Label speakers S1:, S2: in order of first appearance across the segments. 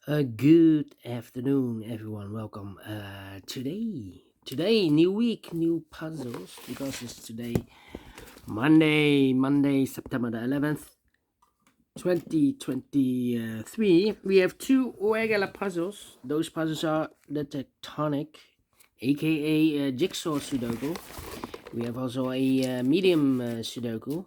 S1: Good afternoon, everyone. Welcome. Today, new week, new puzzles because it's today, Monday, September the 11th, 2023. We have two regular puzzles. Those puzzles are the Tectonic, aka Jigsaw Sudoku. We have also a medium Sudoku.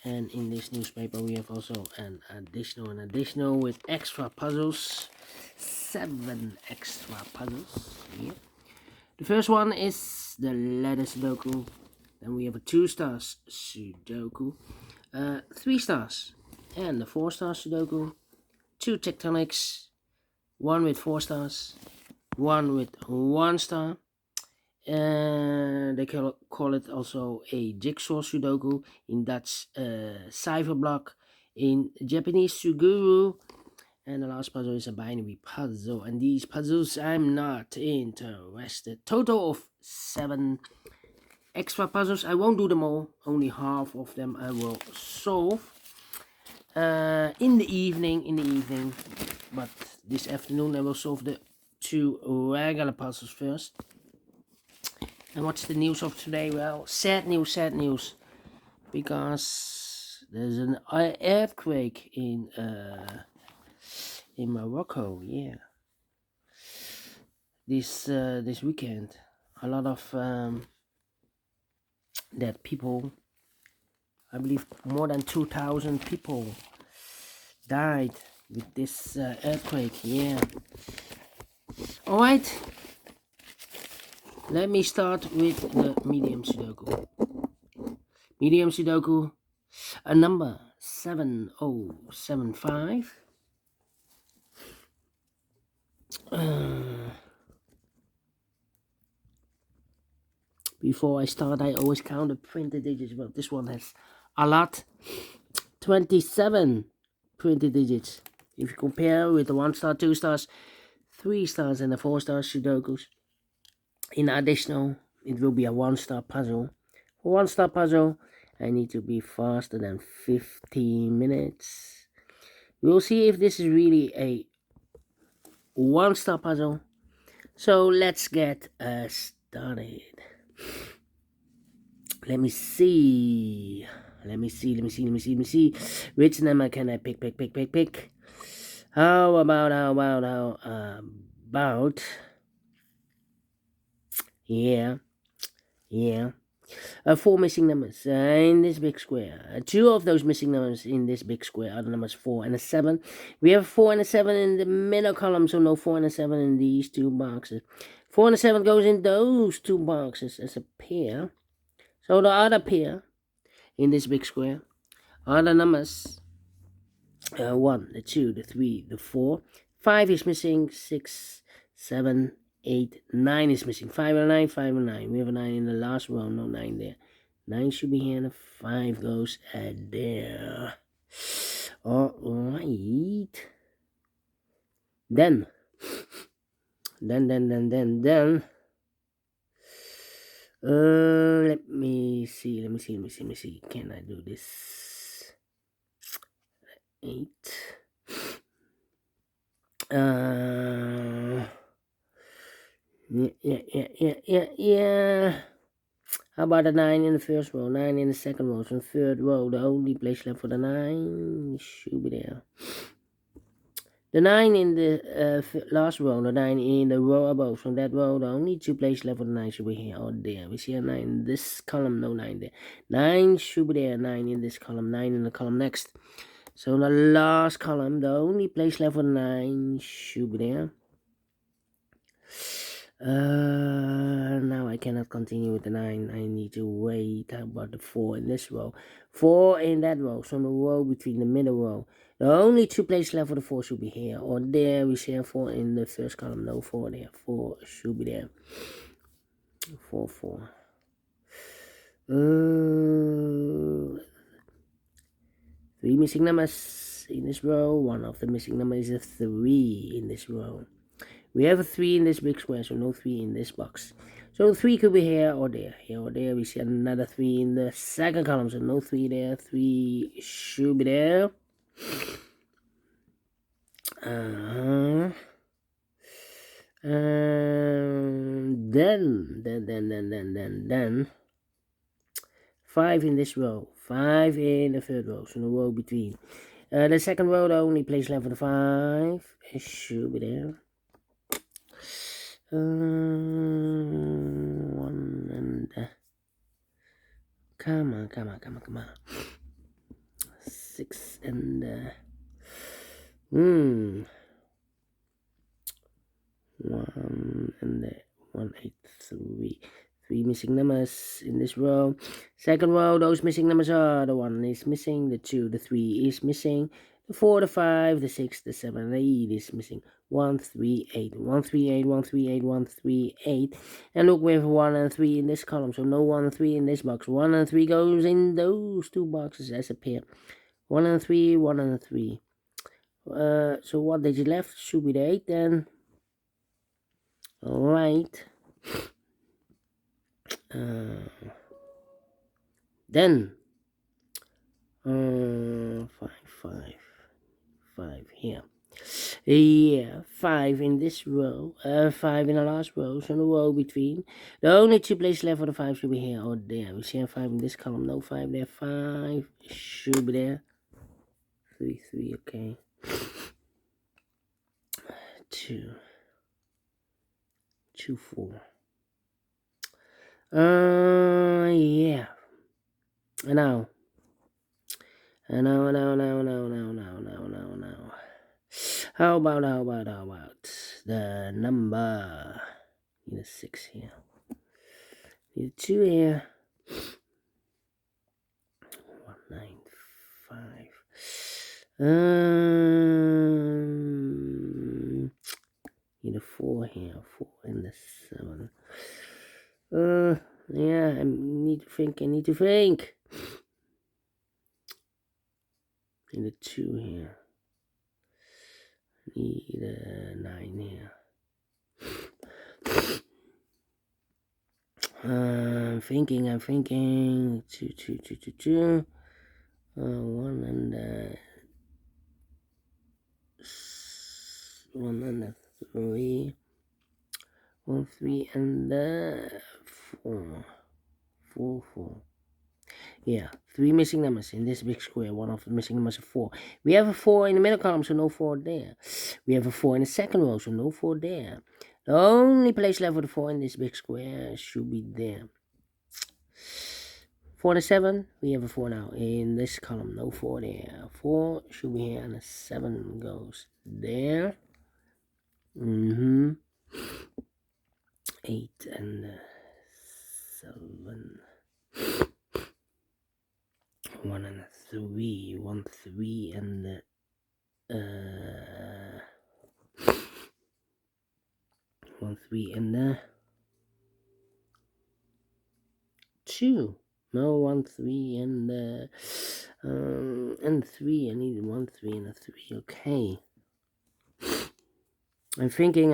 S1: And in this newspaper, we have also an additional with extra puzzles. 7 extra puzzles here. The first one is the letter Sudoku. Then we have a 2 stars Sudoku, 3 stars, and the 4 star Sudoku. 2 tectonics, one with 4 stars, one with 1 star. They call it also a jigsaw Sudoku, in Dutch cypherblock, in Japanese Suguru, and the last puzzle is a binary puzzle. And these puzzles I'm not interested. Total of 7 extra puzzles. I won't do them all. Only half of them I will solve in the evening. But this afternoon I will solve the 2 regular puzzles first. And what's the news of today? Well, sad news, because there's an earthquake in Morocco. Yeah, this weekend, a lot of dead people. I believe more than 2,000 people died with this earthquake. Yeah. All right. Let me start with the medium Sudoku. Medium Sudoku, a number 7075. Before I start, I always count the printed digits, but this one has a lot. 27 printed digits. If you compare with the 1 star, 2 stars, 3 stars, and the 4 star Sudokus. In additional, it will be a 1 star puzzle. For 1 star puzzle, I need to be faster than 15 minutes. We'll see if this is really a 1 star puzzle. So let's get started. Let me see. Which number can I pick? How about yeah. 4 missing numbers in this big square. 2 of those missing numbers in this big square are the numbers 4 and a 7. We have 4 and a 7 in the middle column, so no 4 and a 7 in these 2 boxes. 4 and a 7 goes in those 2 boxes as a pair. So the other pair in this big square are the numbers 1, the 2, the 3, the 4. 5 is missing, 6, 7, 8, 9 is missing. 5 and 9, 5 and 9. We have a 9 in the last row, no 9 there. 9 should be here, and 5 goes there. Alright. Then. Let me see. Can I do this? 8. Yeah. How about the 9 in the first row, 9 in the second row, so third row, the only place left for the 9 should be there. The 9 in the last row, the 9 in the row above, from that row, the only 2 places left for the 9 should be here or there. We see a 9 in this column, no 9 there. 9 should be there, 9 in this column, 9 in the column next. So the last column, the only place left for the 9 should be there. Now I cannot continue with the 9. I need to wait. How about the 4 in this row? 4 in that row, so the row between the middle row. The only 2 places left for the 4 should be here or there. We see a 4 in the first column, no 4 there. 4 should be there. 4. 3 missing numbers in this row. One of the missing numbers is a 3 in this row. We have a 3 in this big square, so no 3 in this box. So 3 could be here or there. Here or there. We see another 3 in the second column, so no 3 there. 3 should be there. Then 5 in this row, 5 in the third row, so the row between. The second row, the only place left for the 5. It should be there. 1 and come on. 6 and 1 and 1, 8, 3. 3 missing numbers in this row. Second row, those missing numbers are the 1 is missing, the 2, the 3 is missing, the 4, the 5, the 6, the 7, the 8 is missing. 1, 3, 8, 1, 3, 8, 1, 3, 8, 1, 3, 8. And look, we have 1 and 3 in this column, so no 1 and 3 in this box. 1 and 3 goes in those two boxes as a pair. 1 and 3, 1 and 3. So what digit left? Should be the 8 then. Alright. Then 5 here. Yeah, 5 in this row, 5 in the last row, so the row between. The only 2 places left for the 5 should be here or there. We see 5 in this column, no 5 there. 5 should be there. 3, 3, okay. 2, 2, 4. Yeah. Now. How about the number? Need a 6 here. Need a 2 here. 195. Need a 4 here. 4 and the 7. Yeah, I need to think. Need a 2 here. Need a 9 here. I'm thinking. 2, 2. 1 and 1 and 3. 1, 3 and 4. 4, 4. Yeah, 3 missing numbers in this big square. One of the missing numbers is 4. We have a 4 in the middle column, so no 4 there. We have a 4 in the second row, so no 4 there. The only place left for the 4 in this big square should be there. 4 and 7, we have a 4 now in this column, no 4 there. 4 should be here, and the 7 goes there. 8 and 7. 1 and 3. 1, 3 and 1, 3 and 2. No, 1, 3 and 3. I need 1, 3 and a 3. Okay. I'm thinking.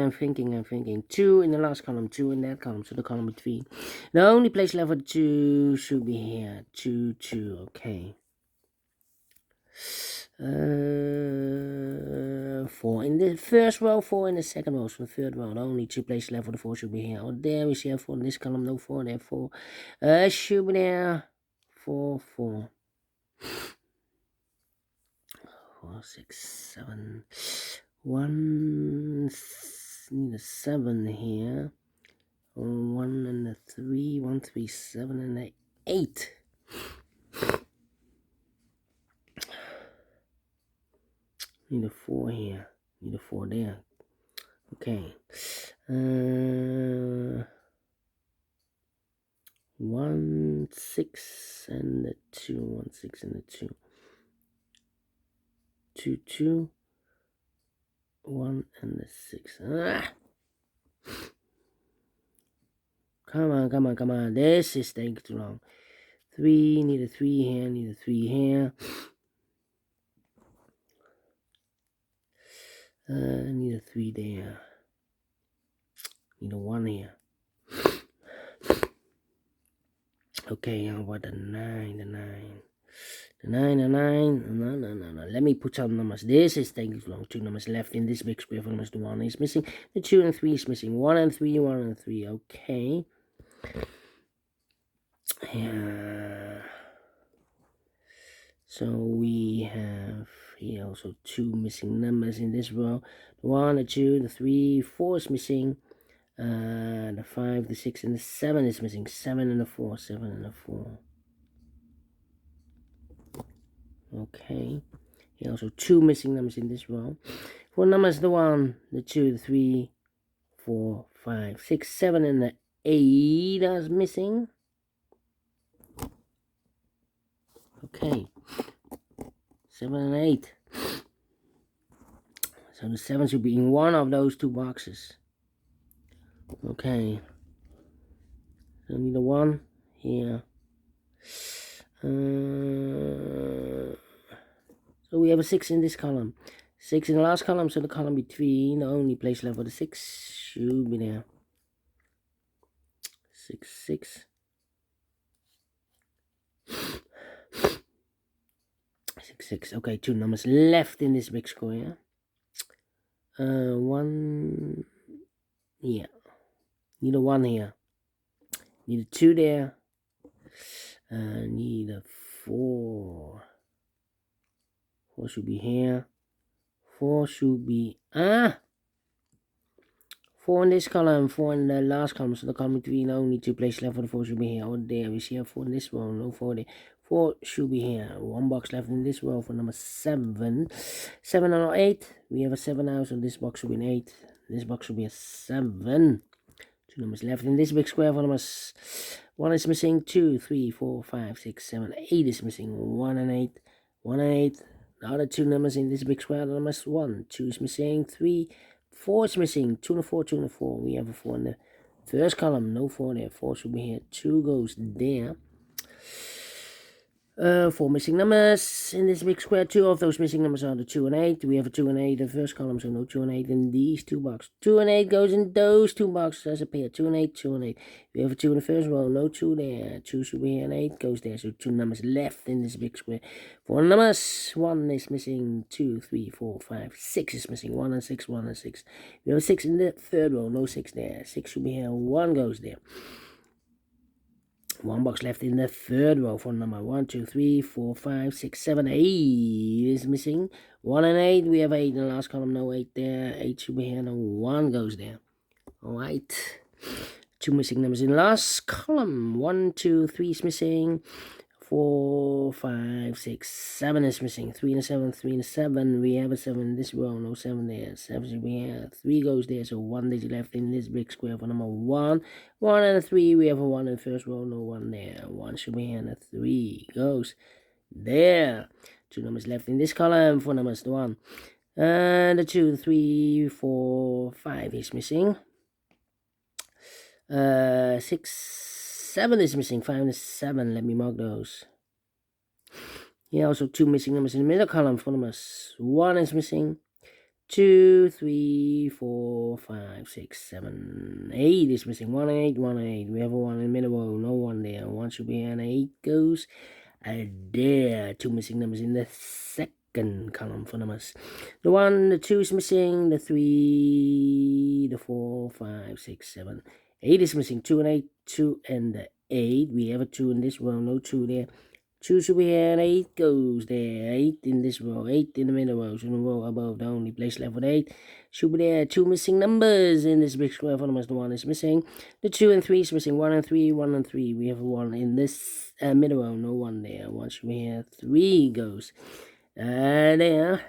S1: 2 in the last column, 2 in that column, so the column between. The only place left for 2 should be here. 2, 2. Okay. 4 in the first row, 4 in the second row, so the third row. The only 2 places left for the 4 should be here. Oh, there we see a 4 in this column, no 4 there. 4 should be there. 4, 4. 4, 6, 7. 1, need a 7 here. 1 and a 3. 1, 3, 7 and a 8. Need a 4 here. Need a 4 there. Okay. 1, 6 and a 2. 1, 6 and a 2. 2, 2. 1 and a 6. Come on. This is taking too long. 3. Need a 3 here. Need a 3 here. Need a 3 there. Need a 1 here. Okay, how about the 9? 9 and 9. No. Let me put some numbers. This is taking too long. 2 numbers left in this big square for numbers. The 1 is missing. The 2 and 3 is missing. 1 and 3, 1 and 3. Okay. Yeah. So we have here also 2 missing numbers in this row. The 1, the 2, the 3, 4 is missing. The 5, the 6, and the 7 is missing. 7 and the 4, 7 and the 4. Okay. Here also 2 missing numbers in this row. 4 numbers, the 1, the 2, the 3, 4, 5, 6, 7, and the 8 is missing. Okay. 7 and 8. So the 7 should be in one of those 2 boxes. Okay. So need a 1 here. So we have a 6 in this column. 6 in the last column, so the column between, the only place left for the 6 should be there. 6, 6. 6, 6. Okay, 2 numbers left in this big square. 1. Yeah. Need a 1 here. Need a 2 there. Need a 4. 4 should be here. 4 should be 4 in this column, 4 in the last column, so the column between only 2 places left for the 4 should be here. Or there, we see a 4 in this row, no 4 there. 4 should be here. 1 box left in this row for number 7. 7 and 8. We have a 7 now, so this box should be an 8. This box should be a 7. 2 numbers left in this big square for numbers. 1 is missing, 2, 3, 4, 5, 6, 7, 8 is missing. 1 and 8. 1 and 8. The other 2 numbers in this big square, numbers 1, 2 is missing, 3, 4 is missing, 2 and 4, 2 and 4. We have a 4 in the first column, no 4 there. 4 should be here, 2 goes there. 4 missing numbers in this big square. 2 of those missing numbers are the 2 and 8. We have a 2 and 8 in the first column, so no 2 and 8 in these 2 boxes. 2 and 8 goes in those 2 boxes as a pair. 2 and 8, 2 and 8. We have a 2 in the first row, no 2 there. 2 should be here and 8 goes there. So 2 numbers left in this big square. 4 numbers, 1 is missing, 2, 3, 4, 5, 6 is missing. 1 and 6, 1 and 6. We have a 6 in the third row, no 6 there. 6 should be here, 1 goes there. 1 box left in the third row for number 1, 2, 3, 4, 5, 6, 7, 8 is missing. 1 and 8, we have 8 in the last column, no 8 there. 8 should be here, no 1 goes there. Alright. 2 missing numbers in the last column. 1, 2, 3 is missing. 4, 5, 6, 7 is missing. 3 and a 7, 3 and a 7. We have a 7 in this row, no 7 there. 7 should be here. 3 goes there, so 1 digit left in this big square for number 1. 1 and a 3, we have a 1 in the first row, no 1 there. 1 should be here, and a 3 goes there. 2 numbers left in this column for numbers 1. And the 2, 3, 4, 5 is missing. 6, 7 is missing. 5 and 7. Let me mark those. Here also 2 missing numbers in the middle column for numbers. 1 is missing. 2, 3, 4, 5, 6, 7, 8 is missing. 1 and 8, 1 and 8. We have a 1 in the middle row. No 1 there. 1 should be here, and 8 goes there. 2 missing numbers in the second column for numbers. The 1, the 2 is missing. The 3, the 4, 5, 6, 7, 8 is missing. 2 and 8, 2 and the 8. We have a 2 in this row, no 2 there. 2 should be here, and 8 goes there. 8 in this row, 8 in the middle row. So in the row above, the only place left with 8 should be there. 2 missing numbers in this big square for numbers. The 1 is missing. The 2 and 3 is missing. 1 and 3, 1 and 3. We have a 1 in this middle row, no 1 there. 1 should be here. 3 goes there.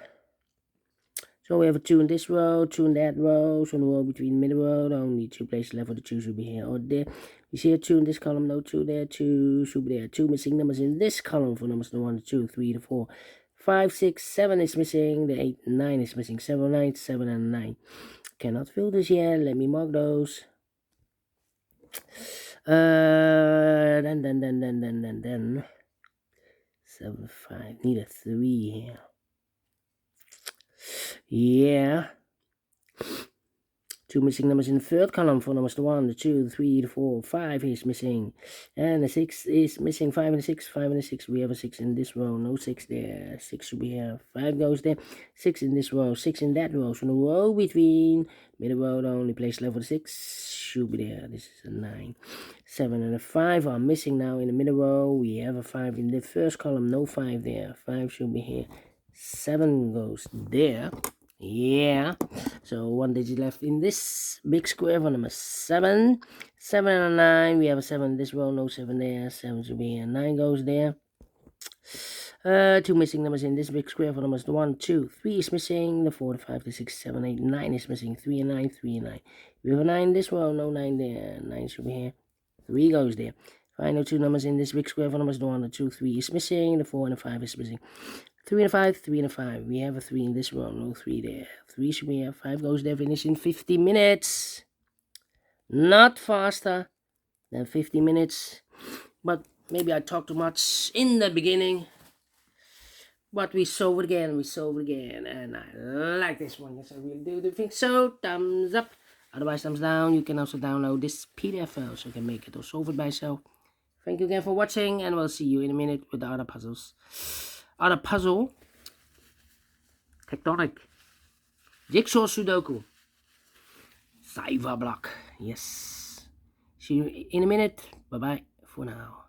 S1: So we have a 2 in this row, 2 in that row. So in the row between the middle row, the only 2 places left for the 2 should be here or there. We see a 2 in this column, no 2 there. 2 should be there. 2 missing numbers in this column for numbers. The 1, the 2, 3, the 4, 5, 6, 7 is missing. The 8, 9 is missing. 7, 9, 7, and 9. Cannot fill this yet. Let me mark those. Then. 7, 5. Need a 3 here. Yeah. 2 missing numbers in the third column. 4 numbers, the 1, the 2, the 3, the 4, 5 is missing. And the 6 is missing. 5 and the 6, 5 and the 6. We have a 6 in this row. No 6 there. 6 should be here. 5 goes there. 6 in this row. 6 in that row. So the row between middle row, the only place left for the 6 should be there. This is a 9. 7 and a 5 are missing now in the middle row. We have a 5 in the first column. No 5 there. 5 should be here. 7 goes there. Yeah, so 1 digit left in this big square for number 7. 7 and a 9. We have a 7 in this row. No 7 there. 7 should be here. 9 goes there. 2 missing numbers in this big square for numbers 1, 2, 3 is missing. The 4, the 5, the 6, 7, 8, 9 is missing. 3 and 9, 3 and 9. We have a 9 in this row. No 9 there. 9 should be here. 3 goes there. Final 2 numbers in this big square for numbers 1, the 2, 3 is missing. The 4 and the 5 is missing. 3 and a 5, 3 and a 5. We have a 3 in this row. No 3 there. 3 should be here. 5 goes there. Finish in 50 minutes. Not faster than 50 minutes. But maybe I talked too much in the beginning. But we solve it again. And I like this one. Yes, I really do think so. Thumbs up. Otherwise, thumbs down. You can also download this PDF file so you can make it or solve it by yourself. Thank you again for watching. And we'll see you in a minute with the other puzzles. Other puzzle, Tectonic, Jigsaw Sudoku, Cyber block. Yes. See you in a minute. Bye bye for now.